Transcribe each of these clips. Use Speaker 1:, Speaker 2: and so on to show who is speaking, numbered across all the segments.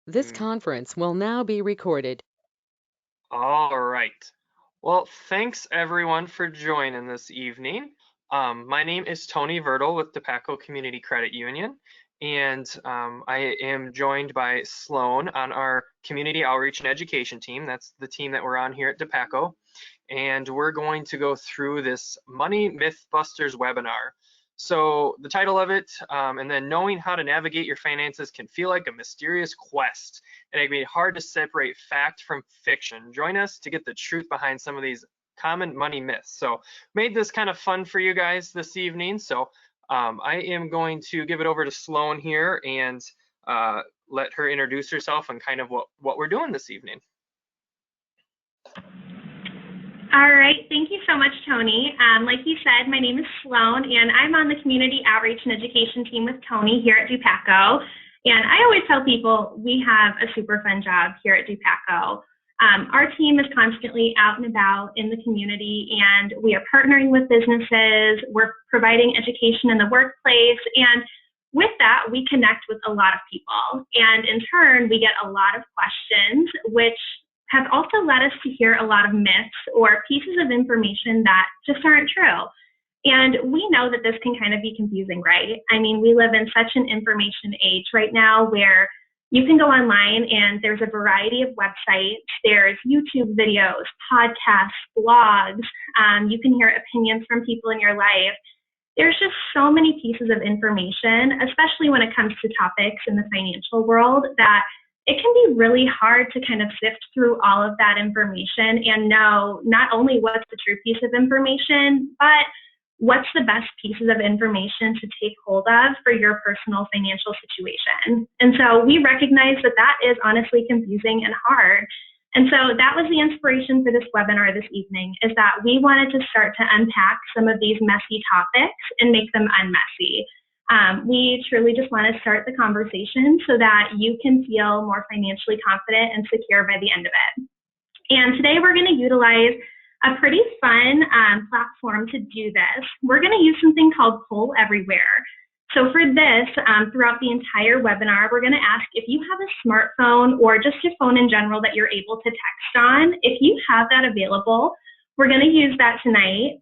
Speaker 1: This
Speaker 2: Mm.
Speaker 1: conference will now be recorded.
Speaker 2: All right. Well, thanks everyone for joining this evening. My name is Tony Vertle with DePaco Community Credit Union, and I am joined by Sloan on our Community Outreach and Education team. That's the team that we're on here at DePaco, and we're going to go through this Money Mythbusters webinar. So the title of it, and then knowing how to navigate your finances can feel like a mysterious quest, and it can be hard to separate fact from fiction. Join us to get the truth behind some of these common money myths. So made this kind of fun for you guys this evening. So I am going to give it over to Sloan here and let her introduce herself and kind of what we're doing this evening.
Speaker 3: All right, thank you so much, Tony. Like you said, my name is Sloan, and I'm on the Community Outreach and Education team with Tony here at DePaco. And I always tell people we have a super fun job here at DePaco. Our team is constantly out and about in the community, and we are partnering with businesses. We're providing education in the workplace, and with that, we connect with a lot of people. And in turn, we get a lot of questions, which have also led us to hear a lot of myths or pieces of information that just aren't true. And we know that this can kind of be confusing, right? I mean, we live in such an information age right now where you can go online and there's a variety of websites, there's YouTube videos, podcasts, blogs, you can hear opinions from people in your life. There's just so many pieces of information, especially when it comes to topics in the financial world, that it can be really hard to kind of sift through all of that information and know not only what's the true piece of information, but what's the best pieces of information to take hold of for your personal financial situation. And so we recognize that that is honestly confusing and hard. And so that was the inspiration for this webinar this evening, is that we wanted to start to unpack some of these messy topics and make them unmessy. We truly just want to start the conversation so that you can feel more financially confident and secure by the end of it. And today we're going to utilize a pretty fun platform to do this. We're going to use something called Poll Everywhere. So for this, throughout the entire webinar, we're going to ask if you have a smartphone or just your phone in general that you're able to text on. If you have that available, we're going to use that tonight.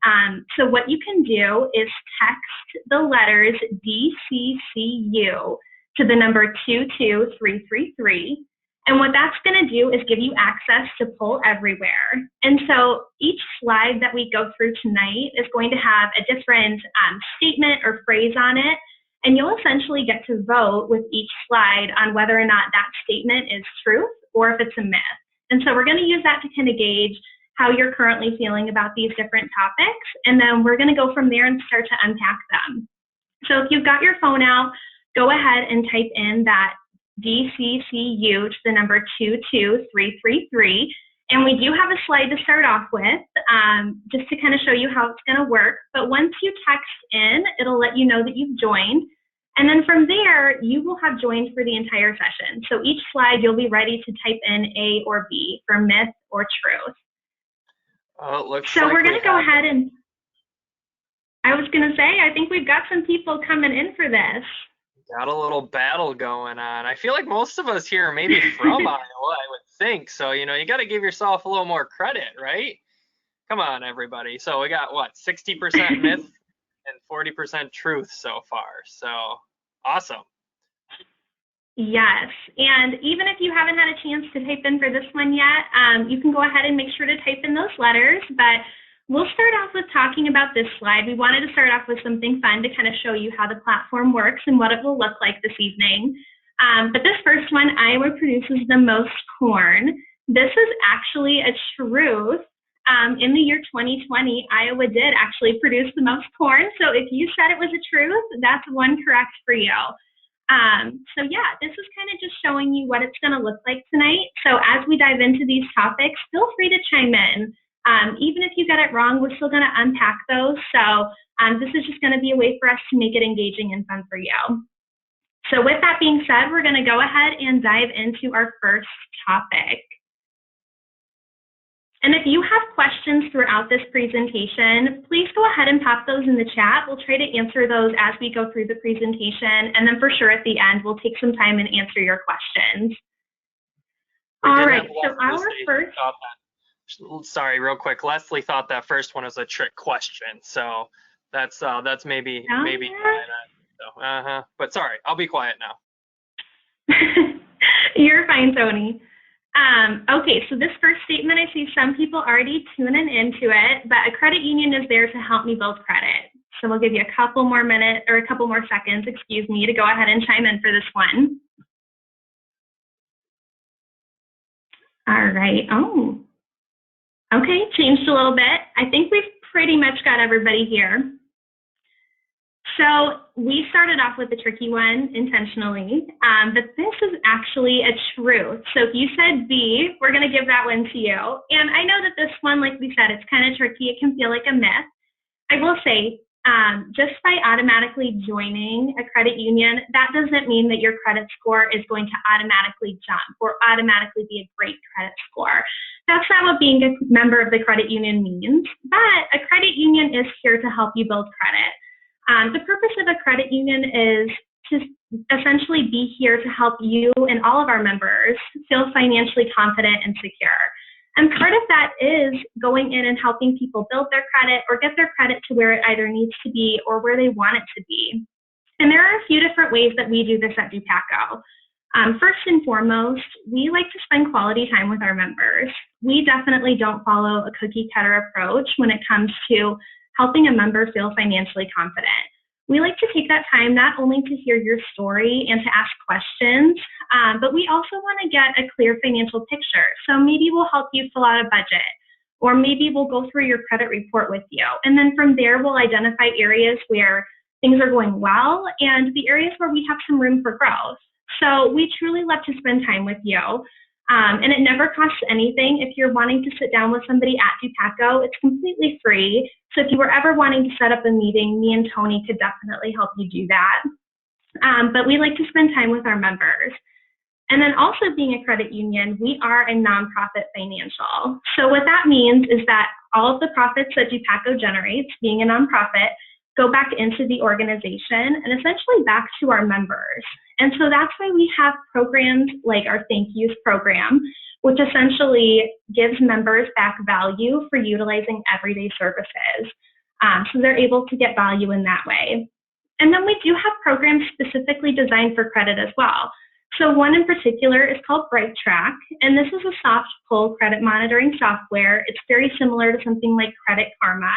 Speaker 3: So what you can do is text the letters DCCU to the number 22333. And what that's going to do is give you access to Poll Everywhere. And so each slide that we go through tonight is going to have a different statement or phrase on it. And you'll essentially get to vote with each slide on whether or not that statement is truth or if it's a myth. And so we're going to use that to kind of gauge how you're currently feeling about these different topics. And then we're going to go from there and start to unpack them. So if you've got your phone out, go ahead and type in that DCCU to the number 22333. And we do have a slide to start off with, just to kind of show you how it's going to work. But once you text in, it'll let you know that you've joined. And then from there, you will have joined for the entire session. So each slide, you'll be ready to type in A or B for myth or truth.
Speaker 2: Oh, it looks
Speaker 3: so
Speaker 2: like
Speaker 3: we're going to go ahead and, I was going to say, I think we've got some people coming in for this.
Speaker 2: Got a little battle going on. I feel like most of us here are maybe from Iowa, I would think. So, you know, you got to give yourself a little more credit, right? Come on, everybody. So we got what, 60% myth and 40% truth so far. So awesome.
Speaker 3: Yes, and even if you haven't had a chance to type in for this one yet, you can go ahead and make sure to type in those letters, but we'll start off with talking about this slide. We wanted to start off with something fun to kind of show you how the platform works and what it will look like this evening. But this first one, Iowa produces the most corn. This is actually a truth. In the year 2020, Iowa did actually produce the most corn. So if you said it was a truth, that's one correct for you. So yeah, this is kind of just showing you what it's going to look like tonight. So as we dive into these topics, feel free to chime in. Even if you get it wrong, we're still going to unpack those. So this is just going to be a way for us to make it engaging and fun for you. So with that being said, we're going to go ahead and dive into our first topic. And if you have questions throughout this presentation, please go ahead and pop those in the chat. We'll try to answer those as we go through the presentation. And then for sure at the end, we'll take some time and answer your questions.
Speaker 2: We
Speaker 3: All
Speaker 2: did
Speaker 3: right,
Speaker 2: have
Speaker 3: so
Speaker 2: Leslie
Speaker 3: our
Speaker 2: say she
Speaker 3: first,
Speaker 2: thought that. Sorry, real quick. Leslie thought that first one was a trick question, so that's maybe
Speaker 3: oh
Speaker 2: why that. So, But sorry, I'll be quiet now.
Speaker 3: yeah, you're fine, Tony. Okay, so this first statement, I see some people already tuning into it, but a credit union is there to help me build credit. So we'll give you a couple more minutes or a couple more seconds, excuse me, to go ahead and chime in for this one. All right. Oh, okay, changed a little bit. I think we've pretty much got everybody here. So we started off with a tricky one intentionally, but this is actually a truth. So if you said B, we're going to give that one to you. And I know that this one, like we said, it's kind of tricky. It can feel like a myth. I will say, just by automatically joining a credit union, that doesn't mean that your credit score is going to automatically jump or automatically be a great credit score. That's not what being a member of the credit union means, but a credit union is here to help you build credit. The purpose of a credit union is to essentially be here to help you and all of our members feel financially confident and secure. And part of that is going in and helping people build their credit or get their credit to where it either needs to be or where they want it to be. And there are a few different ways that we do this at Dupaco. First and foremost, we like to spend quality time with our members. We definitely don't follow a cookie cutter approach when it comes to helping a member feel financially confident. We like to take that time not only to hear your story and to ask questions, but we also want to get a clear financial picture. So maybe we'll help you fill out a budget, or maybe we'll go through your credit report with you. And then from there, we'll identify areas where things are going well and the areas where we have some room for growth. So we truly love to spend time with you. And it never costs anything. If you're wanting to sit down with somebody at Dupaco, it's completely free. So if you were ever wanting to set up a meeting, me and Tony could definitely help you do that. But we like to spend time with our members. And then also being a credit union, we are a nonprofit financial. So what that means is that all of the profits that Dupaco generates, being a nonprofit, go back into the organization and essentially back to our members. And so that's why we have programs like our Thank Yous program, which essentially gives members back value for utilizing everyday services. So they're able to get value in that way. And then we do have programs specifically designed for credit as well. So one in particular is called Bright Track, and this is a soft pull credit monitoring software. It's very similar to something like Credit Karma,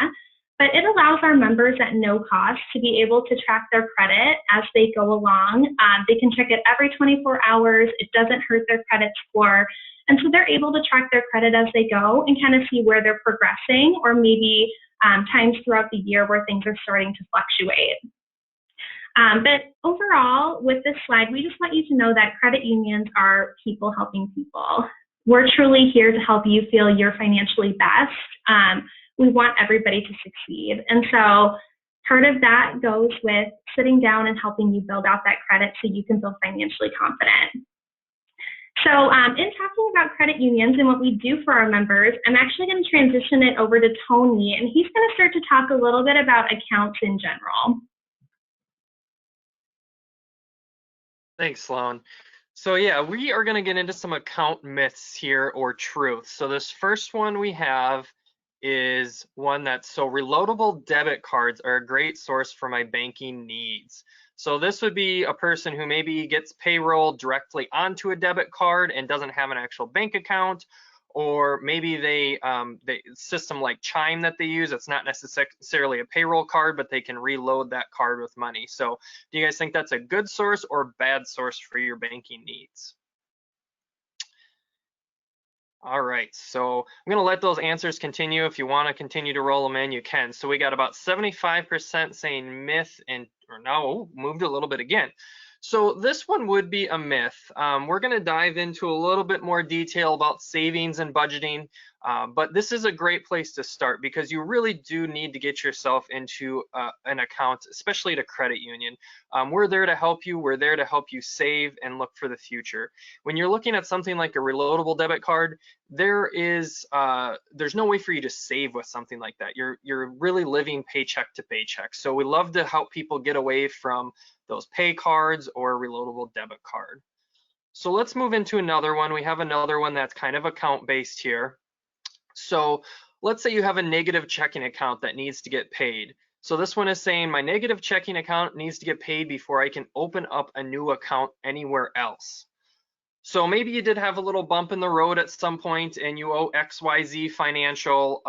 Speaker 3: but it allows our members at no cost to be able to track their credit as they go along. They can check it every 24 hours. It doesn't hurt their credit score. And so they're able to track their credit as they go and kind of see where they're progressing, or maybe times throughout the year where things are starting to fluctuate. But overall, with this slide, we just want you to know that credit unions are people helping people. We're truly here to help you feel you're financially best. We want everybody to succeed. And so part of that goes with sitting down and helping you build out that credit so you can feel financially confident. So in talking about credit unions and what we do for our members, I'm actually going to transition it over to Tony, and he's going to start to talk a little bit about accounts in general.
Speaker 2: Thanks, Sloan. So yeah, we are going to get into some account myths here, or truths. So this first one we have is one that's, so reloadable debit cards are a great source for my banking needs. So this would be a person who maybe gets payroll directly onto a debit card and doesn't have an actual bank account, or maybe they system like Chime that they use, it's not necessarily a payroll card, but they can reload that card with money. So do you guys think that's a good source or bad source for your banking needs? All right, so I'm gonna let those answers continue. If you wanna continue to roll them in, you can. So we got about 75% saying myth, and or no, moved a little bit again. So this one would be a myth. We're going to dive into a little bit more detail about savings and budgeting, but this is a great place to start because you really do need to get yourself into an account, especially at a credit union. We're there to help you. We're there to help you save and look for the future. When you're looking at something like a reloadable debit card, there's no way for you to save with something like that. You're really living paycheck to paycheck. So we love to help people get away from those pay cards or a reloadable debit card. So let's move into another one. We have another one that's kind of account based here. So let's say you have a negative checking account that needs to get paid. So this one is saying my negative checking account needs to get paid before I can open up a new account anywhere else. So maybe you did have a little bump in the road at some point and you owe XYZ Financial,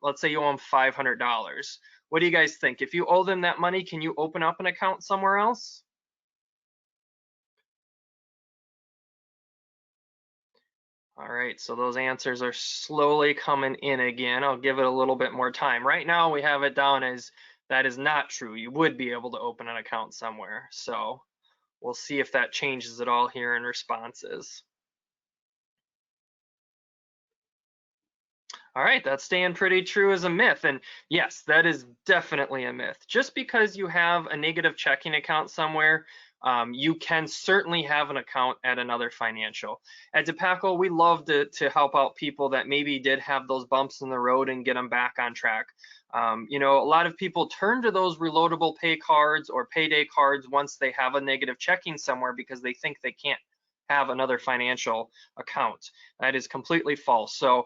Speaker 2: let's say you owe them $500. What do you guys think? If you owe them that money, can you open up an account somewhere else? All right, so those answers are slowly coming in again. I'll give it a little bit more time. Right now we have it down as that is not true. You would be able to open an account somewhere. So we'll see if that changes at all here in responses. All right, that's staying pretty true as a myth. And yes, that is definitely a myth. Just because you have a negative checking account somewhere, you can certainly have an account at another financial. At DePaco, we love to help out people that maybe did have those bumps in the road and get them back on track. You know, a lot of people turn to those reloadable pay cards or payday cards once they have a negative checking somewhere because they think they can't have another financial account. That is completely false. So,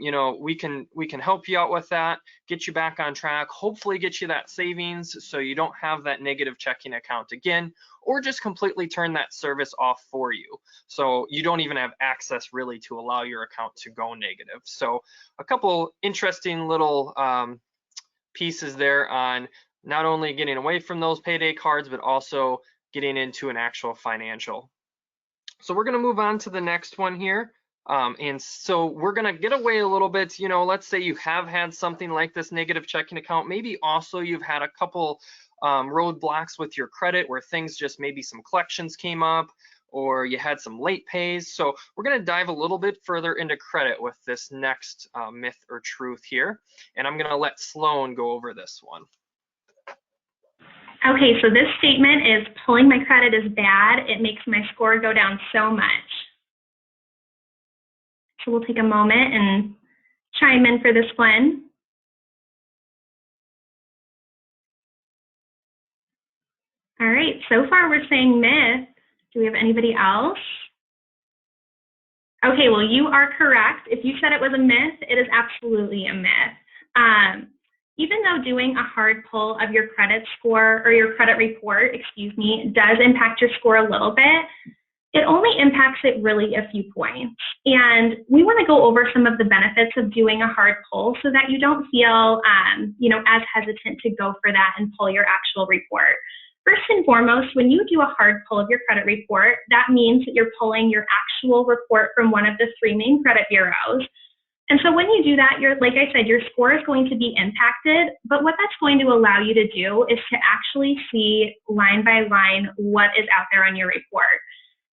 Speaker 2: you know, we can help you out with that, get you back on track, hopefully get you that savings so you don't have that negative checking account again, or just completely turn that service off for you. So you don't even have access really to allow your account to go negative. So a couple interesting little pieces there on not only getting away from those payday cards, but also getting into an actual financial. So we're going to move on to the next one here. And so we're going to get away a little bit, you know, let's say you have had something like this negative checking account. Maybe also you've had a couple roadblocks with your credit where things just maybe some collections came up or you had some late pays. So we're going to dive a little bit further into credit with this next myth or truth here. And I'm going to let Sloan go over this one.
Speaker 3: Okay, so this statement is pulling my credit is bad. It makes my score go down so much. So we'll take a moment and chime in for this one. All right, so far we're saying myth. Do we have anybody else? Okay, well, you are correct. If you said it was a myth, it is absolutely a myth. Even though doing a hard pull of your credit score or your credit report, does impact your score a little bit, it only impacts it really a few points. And we want to go over some of the benefits of doing a hard pull so that you don't feel, as hesitant to go for that and pull your actual report. First and foremost, when you do a hard pull of your credit report, that means that you're pulling your actual report from one of the 3 main credit bureaus. And so when you do that, like I said, your score is going to be impacted, but what that's going to allow you to do is to actually see line by line what is out there on your report.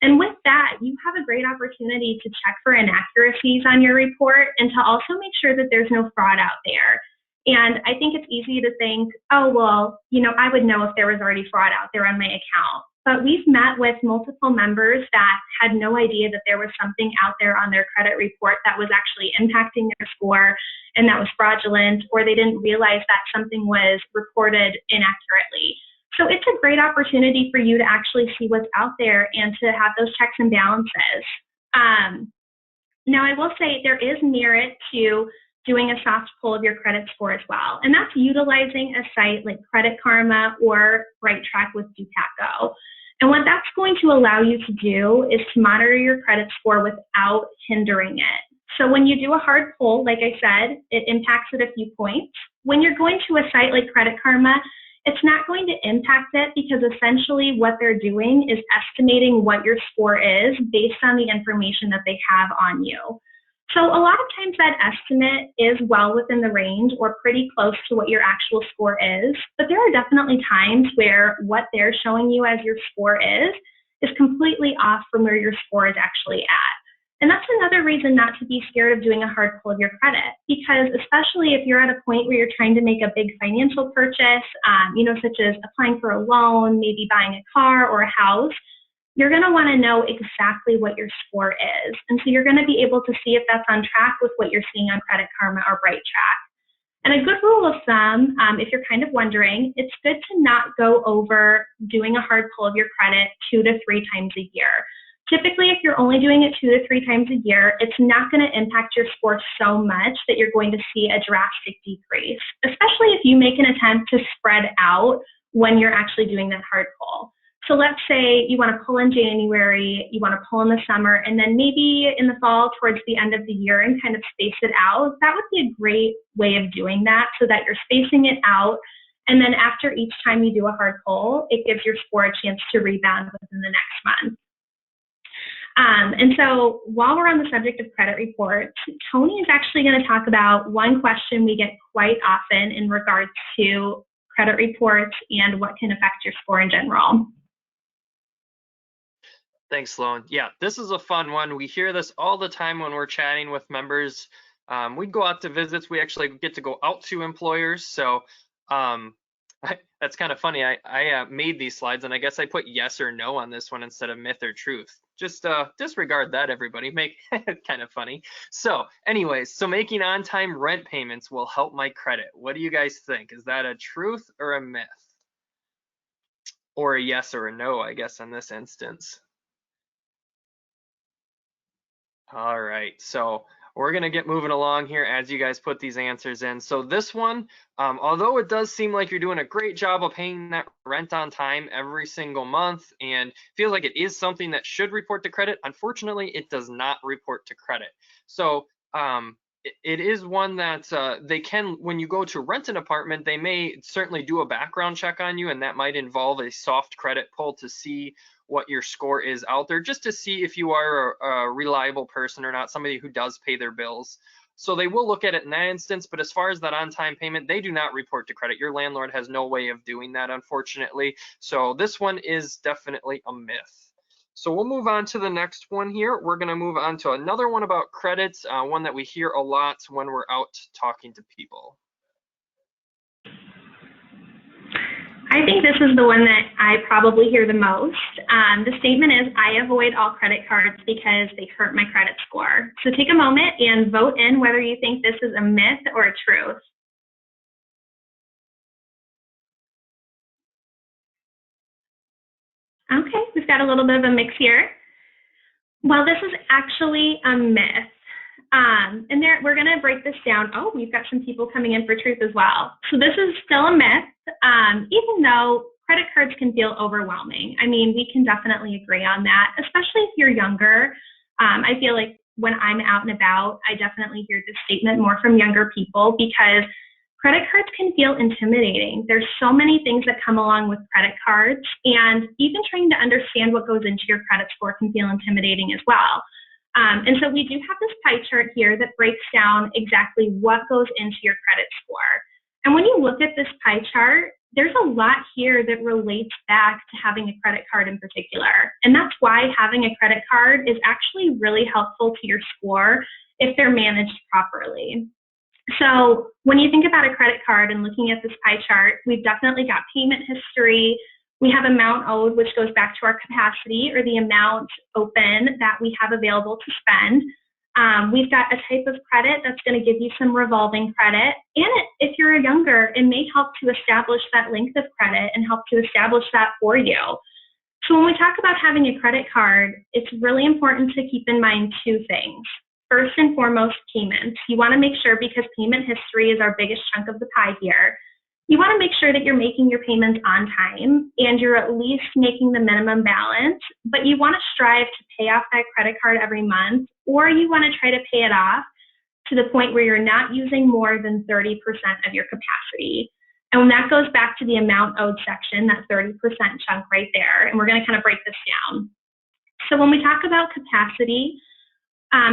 Speaker 3: And with that, you have a great opportunity to check for inaccuracies on your report and to also make sure that there's no fraud out there. And I think it's easy to think, oh, well, I would know if there was already fraud out there on my account. But we've met with multiple members that had no idea that there was something out there on their credit report that was actually impacting their score and that was fraudulent, or they didn't realize that something was reported inaccurately. So it's a great opportunity for you to actually see what's out there and to have those checks and balances. Now, I will say there is merit to doing a soft pull of your credit score as well. And that's utilizing a site like Credit Karma or BrightTrack with DePaco. And what that's going to allow you to do is to monitor your credit score without hindering it. So when you do a hard pull, like I said, it impacts it a few points. When you're going to a site like Credit Karma, it's not going to impact it because essentially what they're doing is estimating what your score is based on the information that they have on you. So a lot of times that estimate is well within the range or pretty close to what your actual score is, but there are definitely times where what they're showing you as your score is completely off from where your score is actually at. And that's another reason not to be scared of doing a hard pull of your credit, because especially if you're at a point where you're trying to make a big financial purchase, such as applying for a loan, maybe buying a car or a house, you're going to want to know exactly what your score is. And so you're going to be able to see if that's on track with what you're seeing on Credit Karma or BrightTrack. And a good rule of thumb, if you're kind of wondering, it's good to not go over doing a hard pull of your credit 2 to 3 times a year. Typically, if you're only doing it 2 to 3 times a year, it's not going to impact your score so much that you're going to see a drastic decrease, especially if you make an attempt to spread out when you're actually doing that hard pull. So let's say you want to pull in January, you want to pull in the summer, and then maybe in the fall towards the end of the year and kind of space it out. That would be a great way of doing that so that you're spacing it out. And then after each time you do a hard pull, it gives your score a chance to rebound within the next month. And so while we're on the subject of credit reports, Tony is actually going to talk about one question we get quite often in regards to credit reports and what can affect your score in general.
Speaker 2: Thanks, Sloan. Yeah, this is a fun one. We hear this all the time when we're chatting with members. We go out to visits. We actually get to go out to employers. So that's kind of funny. I made these slides, and I guess I put yes or no on this one instead of myth or truth. Just disregard that, everybody. Make it kind of funny. So anyways, so making on-time rent payments will help my credit. What do you guys think? Is that a truth or a myth? Or a yes or a no, I guess, in this instance. All right, so we're gonna get moving along here as you guys put these answers in. So this one, although it does seem like you're doing a great job of paying that rent on time every single month and feels like it is something that should report to credit, unfortunately, it does not report to credit. So it is one that they can, when you go to rent an apartment, they may certainly do a background check on you, and that might involve a soft credit pull to see what your score is out there, just to see if you are a reliable person or not, somebody who does pay their bills. So they will look at it in that instance, but as far as that on-time payment, they do not report to credit. Your landlord has no way of doing that, unfortunately. So this one is definitely a myth. So we'll move on to the next one here. We're gonna move on to another one about credits, one that we hear a lot when we're out talking to people.
Speaker 3: I think this is the one that I probably hear the most. The statement is, I avoid all credit cards because they hurt my credit score. So take a moment and vote in whether you think this is a myth or a truth. Okay, we've got a little bit of a mix here. Well, this is actually a myth. And there, we're going to break this down. Oh, we've got some people coming in for truth as well. So this is still a myth, even though credit cards can feel overwhelming. I mean, we can definitely agree on that, especially if you're younger. I feel like when I'm out and about, I definitely hear this statement more from younger people because credit cards can feel intimidating. There's so many things that come along with credit cards, and even trying to understand what goes into your credit score can feel intimidating as well. And so we do have this pie chart here that breaks down exactly what goes into your credit score. And when you look at this pie chart, there's a lot here that relates back to having a credit card in particular. And that's why having a credit card is actually really helpful to your score if they're managed properly. So when you think about a credit card and looking at this pie chart, we've definitely got payment history. We have amount owed, which goes back to our capacity or the amount open that we have available to spend. We've got a type of credit that's going to give you some revolving credit. And if you're younger, it may help to establish that length of credit and help to establish that for you. So when we talk about having a credit card, it's really important to keep in mind two things. First and foremost, payments. You want to make sure, because payment history is our biggest chunk of the pie here, you want to make sure that you're making your payments on time and you're at least making the minimum balance, but you want to strive to pay off that credit card every month, or you want to try to pay it off to the point where you're not using more than 30% of your capacity. And that goes back to the amount owed section, that 30% chunk right there. And we're going to kind of break this down. So when we talk about capacity,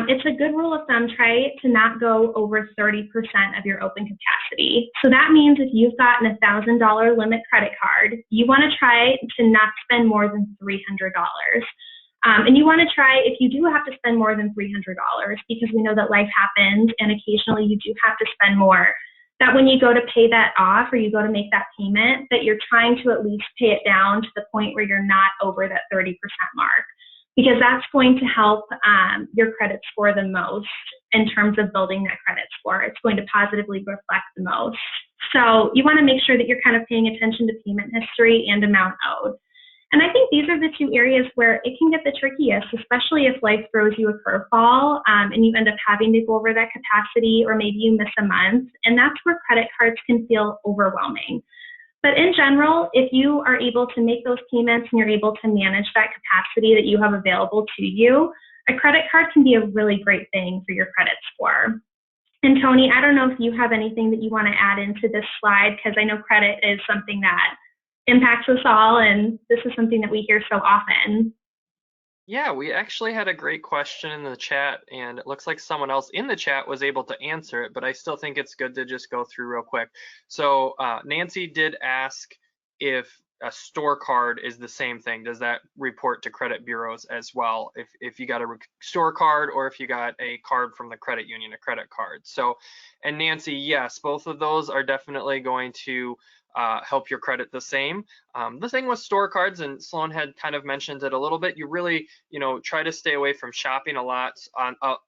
Speaker 3: it's a good rule of thumb, try to not go over 30% of your open capacity. So that means if you've gotten a $1,000 limit credit card, you want to try to not spend more than $300. And you want to try, if you do have to spend more than $300, because we know that life happens and occasionally you do have to spend more, that when you go to pay that off or you go to make that payment, that you're trying to at least pay it down to the point where you're not over that 30% mark. Because that's going to help your credit score the most in terms of building that credit score. It's going to positively reflect the most. So you want to make sure that you're kind of paying attention to payment history and amount owed. And I think these are the two areas where it can get the trickiest, especially if life throws you a curveball and you end up having to go over that capacity, or maybe you miss a month. And that's where credit cards can feel overwhelming. But in general, if you are able to make those payments and you're able to manage that capacity that you have available to you, a credit card can be a really great thing for your credit score. And Tony, I don't know if you have anything that you want to add into this slide, because I know credit is something that impacts us all, and this is something that we hear so often.
Speaker 2: Yeah, we actually had a great question in the chat, and it looks like someone else in the chat was able to answer it, but I still think it's good to just go through real quick. So Nancy did ask if a store card is the same thing. Does that report to credit bureaus as well? If you got a store card, or if you got a card from the credit union, a credit card. So, and Nancy, yes, both of those are definitely going to help your credit the same. The thing with store cards, and Sloan had kind of mentioned it a little bit, you really, try to stay away from shopping a lot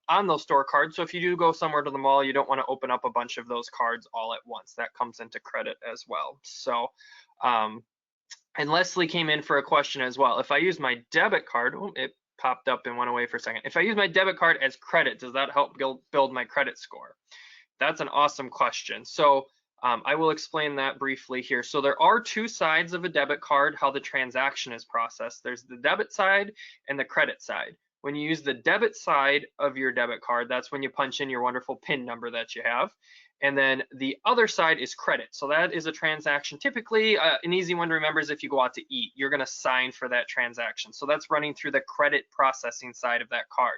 Speaker 2: on those store cards. So if you do go somewhere to the mall, you don't want to open up a bunch of those cards all at once. That comes into credit as well. So, and Leslie came in for a question as well. If I use my debit card, it popped up and went away for a second. If I use my debit card as credit, does that help build my credit score? That's an awesome question. So I will explain that briefly here. So there are two sides of a debit card, how the transaction is processed. There's the debit side and the credit side. When you use the debit side of your debit card, that's when you punch in your wonderful PIN number that you have. And then the other side is credit. So that is a transaction. Typically, an easy one to remember is if you go out to eat, you're going to sign for that transaction. So that's running through the credit processing side of that card.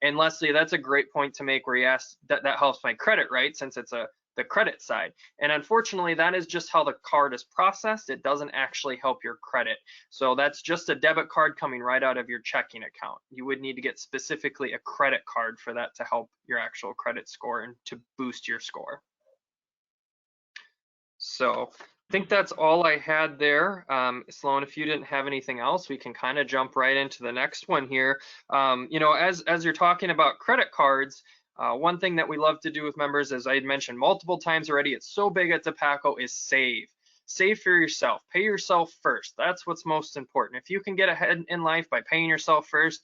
Speaker 2: And Leslie, that's a great point to make, where you asked that helps my credit, right? Since it's the credit side. And unfortunately, that is just how the card is processed. It doesn't actually help your credit. So that's just a debit card coming right out of your checking account. You would need to get specifically a credit card for that to help your actual credit score and to boost your score. So I think that's all I had there. Sloan, if you didn't have anything else, we can kind of jump right into the next one here. As you're talking about credit cards, one thing that we love to do with members, as I had mentioned multiple times already, it's so big at Dupaco, is save. Save for yourself. Pay yourself first. That's what's most important. If you can get ahead in life by paying yourself first,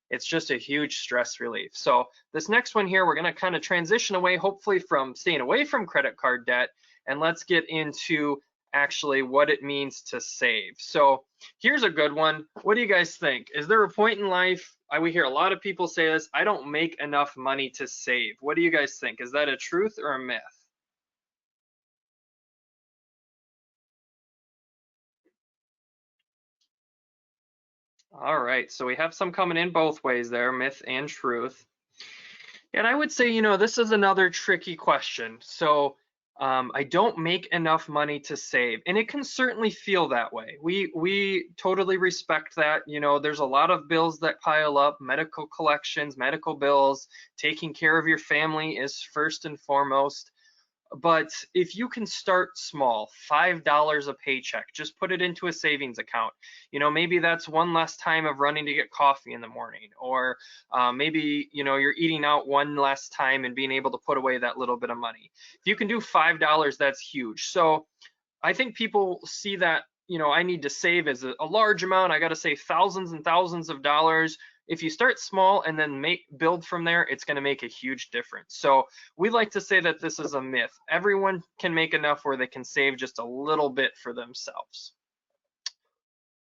Speaker 2: it's just a huge stress relief. So this next one here, we're going to kind of transition away, hopefully, from staying away from credit card debt, and let's get into actually what it means to save. So here's a good one. What do you guys think? Is there a point in life, we hear a lot of people say this, I don't make enough money to save? What do you guys think? Is that a truth or a myth? All right, so we have some coming in both ways there, myth and truth. And I would say, this is another tricky question. So I don't make enough money to save, and it can certainly feel that way. We totally respect that. There's a lot of bills that pile up, medical collections, medical bills, taking care of your family is first and foremost. But if you can start small, $5 a paycheck, just put it into a savings account. Maybe that's one less time of running to get coffee in the morning, or maybe, you're eating out one less time and being able to put away that little bit of money. If you can do $5, that's huge. So I think people see that, I need to save as a large amount. I got to save thousands and thousands of dollars. If you start small and then build from there, it's going to make a huge difference. So we like to say that this is a myth. Everyone can make enough where they can save just a little bit for themselves.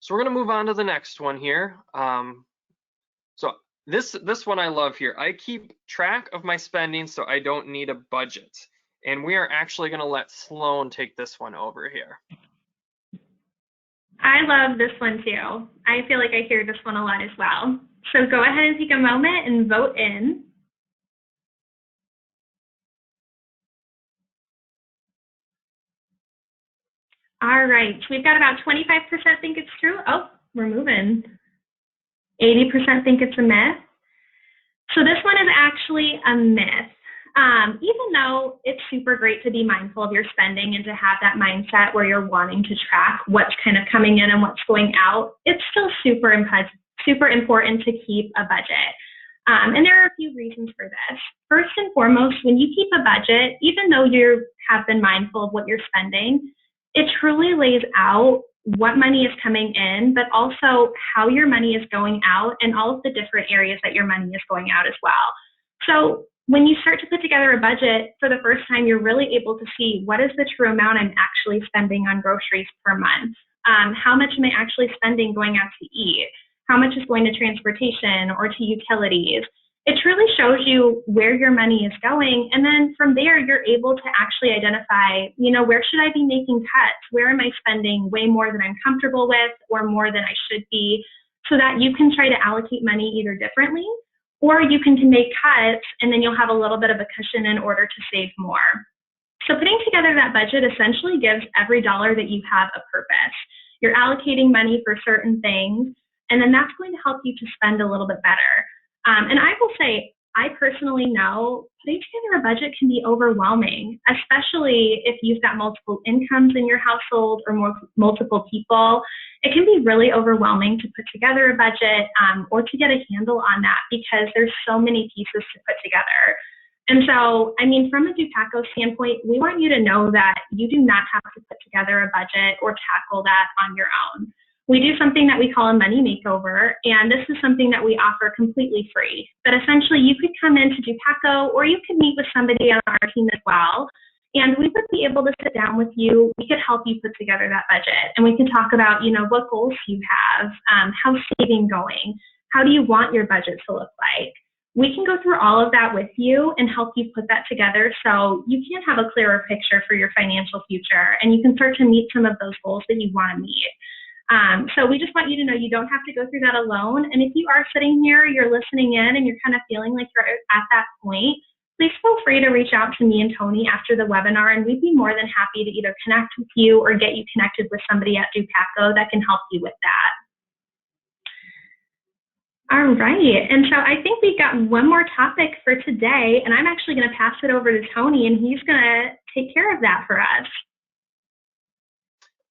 Speaker 2: So we're going to move on to the next one here. So this one I love here. I keep track of my spending so I don't need a budget. And we are actually going to let Sloan take this one over here.
Speaker 3: I love this one too. I feel like I hear this one a lot as well. So go ahead and take a moment and vote in. All right, we've got about 25% think it's true. Oh, we're moving. 80% think it's a myth. So this one is actually a myth. Even though it's super great to be mindful of your spending and to have that mindset where you're wanting to track what's kind of coming in and what's going out, it's still super important to keep a budget. And there are a few reasons for this. First and foremost, when you keep a budget, even though you have been mindful of what you're spending, it truly lays out what money is coming in, but also how your money is going out and all of the different areas that your money is going out as well. So when you start to put together a budget for the first time, you're really able to see what is the true amount I'm actually spending on groceries per month. How much am I actually spending going out to eat? How much is going to transportation or to utilities? It truly shows you where your money is going. And then from there, you're able to actually identify, where should I be making cuts? Where am I spending way more than I'm comfortable with or more than I should be, so that you can try to allocate money either differently, or you can make cuts and then you'll have a little bit of a cushion in order to save more. So putting together that budget essentially gives every dollar that you have a purpose. You're allocating money for certain things, and then that's going to help you to spend a little bit better. And I will say, I personally know putting together a budget can be overwhelming, especially if you've got multiple incomes in your household or multiple people. It can be really overwhelming to put together a budget or to get a handle on that, because there's so many pieces to put together. And so, from a Dupaco standpoint, we want you to know that you do not have to put together a budget or tackle that on your own. We do something that we call a money makeover, and this is something that we offer completely free. But essentially, you could come into Dupaco, or you could meet with somebody on our team as well, and we would be able to sit down with you. We could help you put together that budget, and we can talk about, what goals you have, how's saving going, how do you want your budget to look like. We can go through all of that with you and help you put that together so you can have a clearer picture for your financial future, and you can start to meet some of those goals that you want to meet. So we just want you to know you don't have to go through that alone. And if you are sitting here, you're listening in, and you're kind of feeling like you're at that point, please feel free to reach out to me and Tony after the webinar, and we'd be more than happy to either connect with you or get you connected with somebody at Dupaco that can help you with that. All right, and so I think we've got one more topic for today, and I'm actually going to pass it over to Tony, and he's going to take care of that for us.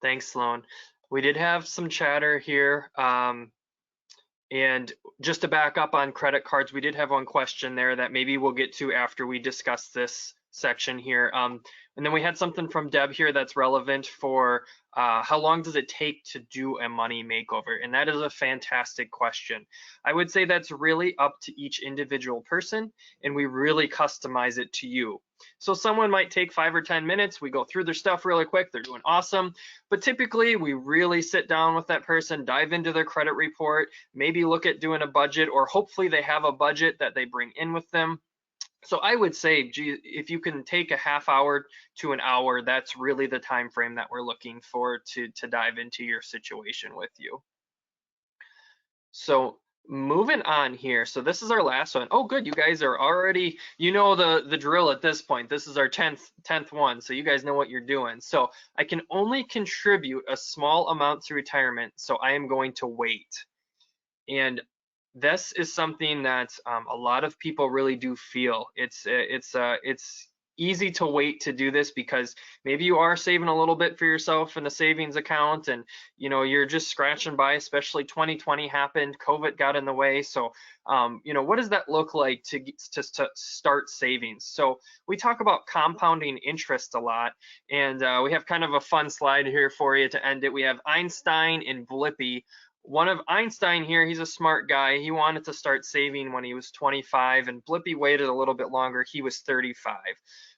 Speaker 2: Thanks, Sloan. We did have some chatter here, and just to back up on credit cards, we did have one question there that maybe we'll get to after we discuss this section here. And then we had something from Deb here that's relevant for how long does it take to do a money makeover? And that is a fantastic question. I would say that's really up to each individual person, and we really customize it to you. So someone might take 5 or 10 minutes, we go through their stuff really quick, they're doing awesome, but typically we really sit down with that person, dive into their credit report, maybe look at doing a budget, or hopefully they have a budget that they bring in with them. So I would say, gee, if you can take a half hour to an hour, that's really the time frame that we're looking for to dive into your situation with you. So moving on here, so this is our last one. Oh, good, you guys are already, the drill at this point. This is our 10th one, so you guys know what you're doing. So I can only contribute a small amount to retirement, so I am going to wait. And this is something that a lot of people really do feel. It's easy to wait to do this because maybe you are saving a little bit for yourself in a savings account, and you're just scratching by. Especially 2020 happened, COVID got in the way. So what does that look like to start savings? So we talk about compounding interest a lot, and we have kind of a fun slide here for you to end it. We have Einstein and Blippi. One of Einstein here, he's a smart guy. He wanted to start saving when he was 25, and Blippi waited a little bit longer. He was 35.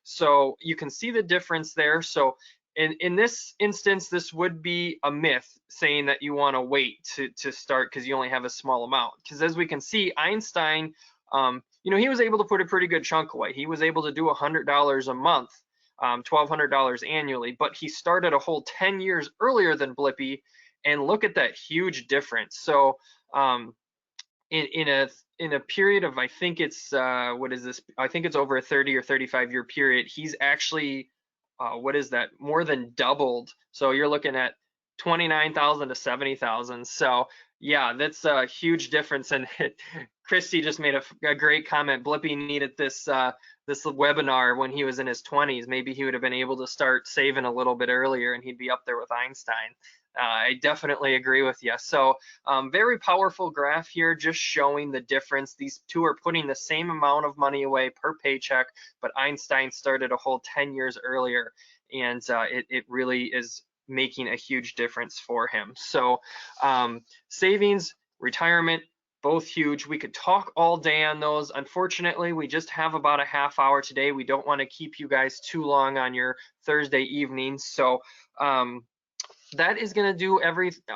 Speaker 2: So you can see the difference there. So in this instance, this would be a myth saying that you want to wait to start because you only have a small amount. Because as we can see, Einstein, he was able to put a pretty good chunk away. He was able to do $100 a month, $1,200 annually, but he started a whole 10 years earlier than Blippi. And look at that huge difference. So in a period of, I think it's what is this? I think it's over a 30 or 35 year period. He's actually more than doubled. So you're looking at 29,000 to 70,000. So yeah, that's a huge difference. And Christy just made a great comment. Blippi needed this webinar when he was in his 20s. Maybe he would have been able to start saving a little bit earlier, and he'd be up there with Einstein. I definitely agree with you. So very powerful graph here, just showing the difference. These two are putting the same amount of money away per paycheck, but Einstein started a whole 10 years earlier, and it really is making a huge difference for him. So savings, retirement, both huge. We could talk all day on those. Unfortunately, we just have about a half hour today. We don't want to keep you guys too long on your Thursday evenings. So that is going to do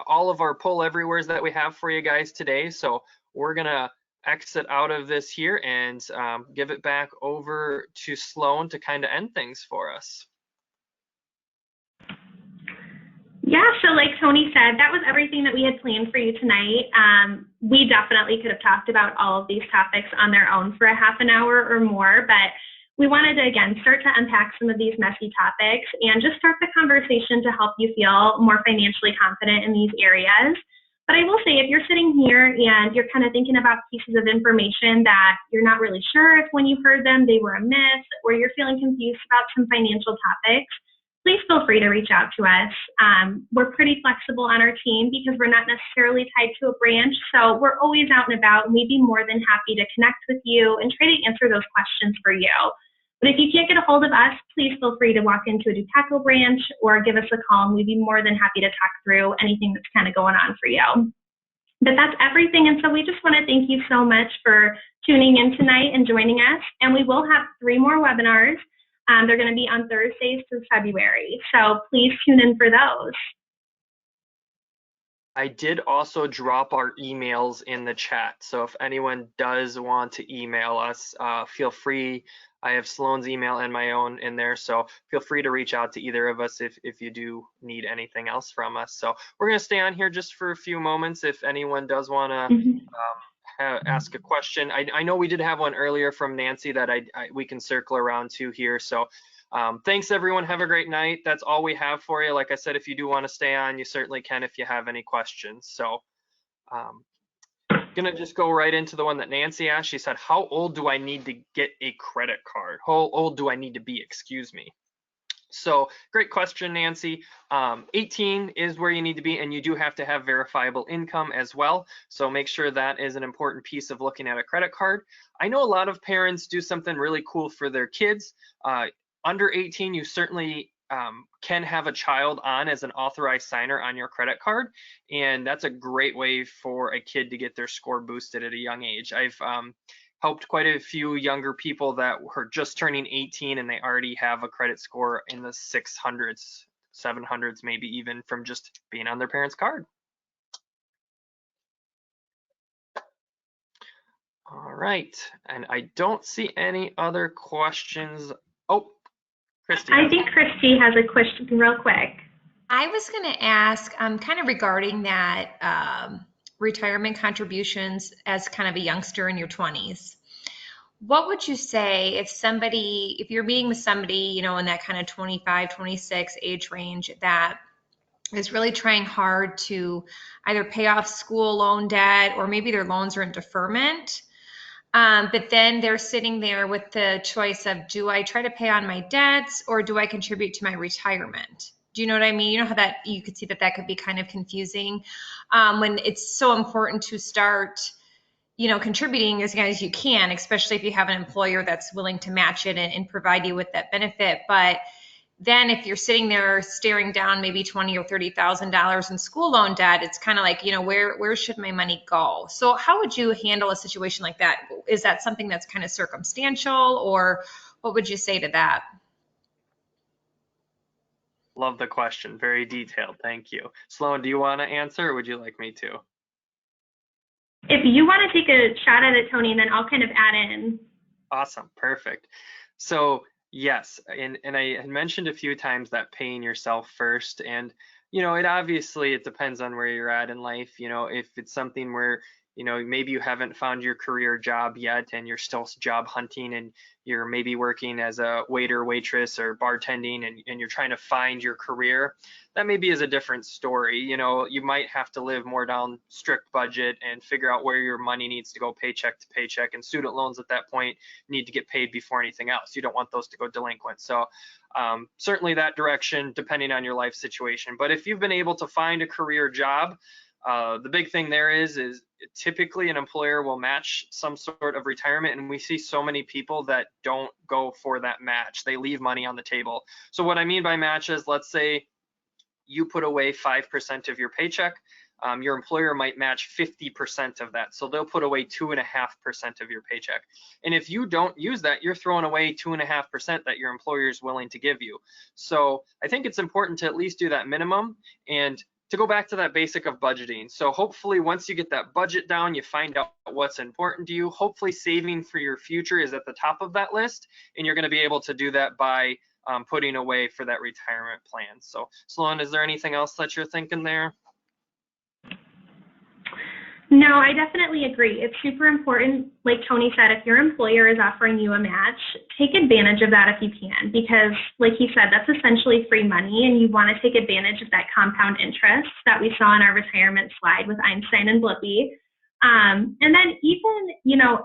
Speaker 2: all of our poll everywheres that we have for you guys today. So we're going to exit out of this here and give it back over to Sloan to kind of end things for us.
Speaker 3: Yeah, so like Tony said, that was everything that we had planned for you tonight. We definitely could have talked about all of these topics on their own for a half an hour or more, but we wanted to, again, start to unpack some of these messy topics and just start the conversation to help you feel more financially confident in these areas. But I will say, if you're sitting here and you're kind of thinking about pieces of information that you're not really sure if when you heard them they were a myth, or you're feeling confused about some financial topics, please feel free to reach out to us. We're pretty flexible on our team because we're not necessarily tied to a branch, so we're always out and about, and we'd be more than happy to connect with you and try to answer those questions for you. But if you can't get a hold of us, please feel free to walk into a Dupaco branch or give us a call, and we'd be more than happy to talk through anything that's kind of going on for you. But that's everything, and so we just want to thank you so much for tuning in tonight and joining us, and we will have 3 more webinars. They're going to be on Thursdays through February, so please tune in for those.
Speaker 2: I did also drop our emails in the chat, so if anyone does want to email us, feel free. I have Sloan's email and my own in there, so feel free to reach out to either of us if you do need anything else from us. So we're going to stay on here just for a few moments if anyone does want to ask a question. I know we did have one earlier from Nancy that we can circle around to here. So thanks everyone. Have a great night. That's all we have for you. Like I said, if you do want to stay on, you certainly can if you have any questions. So gonna just go right into the one that Nancy asked. She said, how old do I need to get a credit card? How old do I need to be, excuse me? So great question, Nancy. 18 is where you need to be, and you do have to have verifiable income as well. So make sure that is an important piece of looking at a credit card. I know a lot of parents do something really cool for their kids. Under 18, you certainly can have a child on as an authorized signer on your credit card, and that's a great way for a kid to get their score boosted at a young age. I've helped quite a few younger people that were just turning 18 and they already have a credit score in the 600s, 700s, maybe even from just being on their parents' card. All right, and I don't see any other questions. Oh, Christy.
Speaker 3: I think Christy has a question real quick.
Speaker 4: I was going to ask kind of regarding that retirement contributions as kind of a youngster in your 20s. What would you say if you're meeting with somebody, in that kind of 25, 26 age range that is really trying hard to either pay off school loan debt, or maybe their loans are in deferment, but then they're sitting there with the choice of, do I try to pay on my debts or do I contribute to my retirement? Do you know what I mean? You know how that you could see that could be kind of confusing when it's so important to start, contributing as young as you can, especially if you have an employer that's willing to match it and provide you with that benefit. But then if you're sitting there staring down maybe $20,000 or $30,000 in school loan debt, it's kind of like, where should my money go? So how would you handle a situation like that? Is that something that's kind of circumstantial, or what would you say to that?
Speaker 2: Love the question. Very detailed. Thank you. Sloan, do you want to answer, or would you like me to?
Speaker 3: If you want to take a shot at it, Tony, then I'll kind of add in.
Speaker 2: Awesome. Perfect. So yes, and I had mentioned a few times that paying yourself first, and it depends on where you're at in life. If it's something where maybe you haven't found your career job yet and you're still job hunting, and you're maybe working as a waiter, waitress, or bartending, and you're trying to find your career, that maybe is a different story. You might have to live more down strict budget and figure out where your money needs to go paycheck to paycheck, and student loans at that point need to get paid before anything else. You don't want those to go delinquent. So certainly that direction, depending on your life situation. But if you've been able to find a career job, the big thing there is typically an employer will match some sort of retirement, and we see so many people that don't go for that match. They leave money on the table. So what I mean by match is, let's say you put away 5% of your paycheck. Your employer might match 50% of that. So they'll put away 2.5% of your paycheck. And if you don't use that, you're throwing away 2.5% that your employer is willing to give you. So I think it's important to at least do that minimum, and to go back to that basic of budgeting. So hopefully once you get that budget down, you find out what's important to you. Hopefully saving for your future is at the top of that list, and you're going to be able to do that by putting away for that retirement plan. So Sloan, is there anything else that you're thinking there?
Speaker 3: No, I definitely agree. It's super important, like Tony said, if your employer is offering you a match, take advantage of that if you can, because like he said, that's essentially free money, and you want to take advantage of that compound interest that we saw in our retirement slide with Einstein and Blippi. And then even,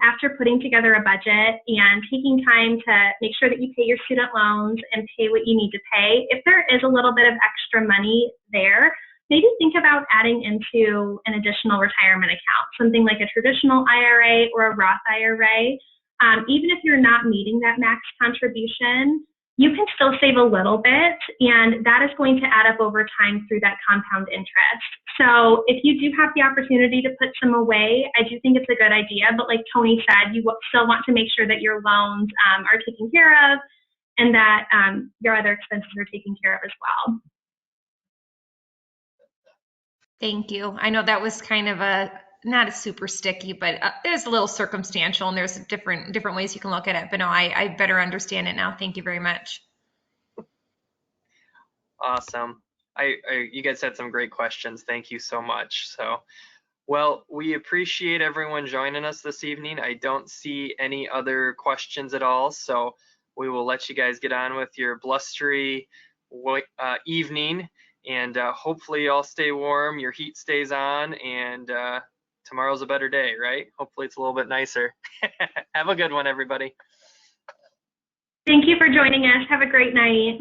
Speaker 3: after putting together a budget and taking time to make sure that you pay your student loans and pay what you need to pay, if there is a little bit of extra money there, maybe think about adding into an additional retirement account, something like a traditional IRA or a Roth IRA. Even if you're not meeting that max contribution, you can still save a little bit, and that is going to add up over time through that compound interest. So if you do have the opportunity to put some away, I do think it's a good idea. But like Tony said, you still want to make sure that your loans are taken care of, and that your other expenses are taken care of as well.
Speaker 4: Thank you. I know that was kind of not a super sticky, but there's a little circumstantial, and there's different ways you can look at it. But no, I better understand it now. Thank you very much.
Speaker 2: Awesome. You guys had some great questions. Thank you so much. So, well, we appreciate everyone joining us this evening. I don't see any other questions at all, so we will let you guys get on with your blustery evening. And hopefully you all stay warm, your heat stays on, and tomorrow's a better day, right? Hopefully it's a little bit nicer. Have a good one, everybody.
Speaker 3: Thank you for joining us. Have a great night.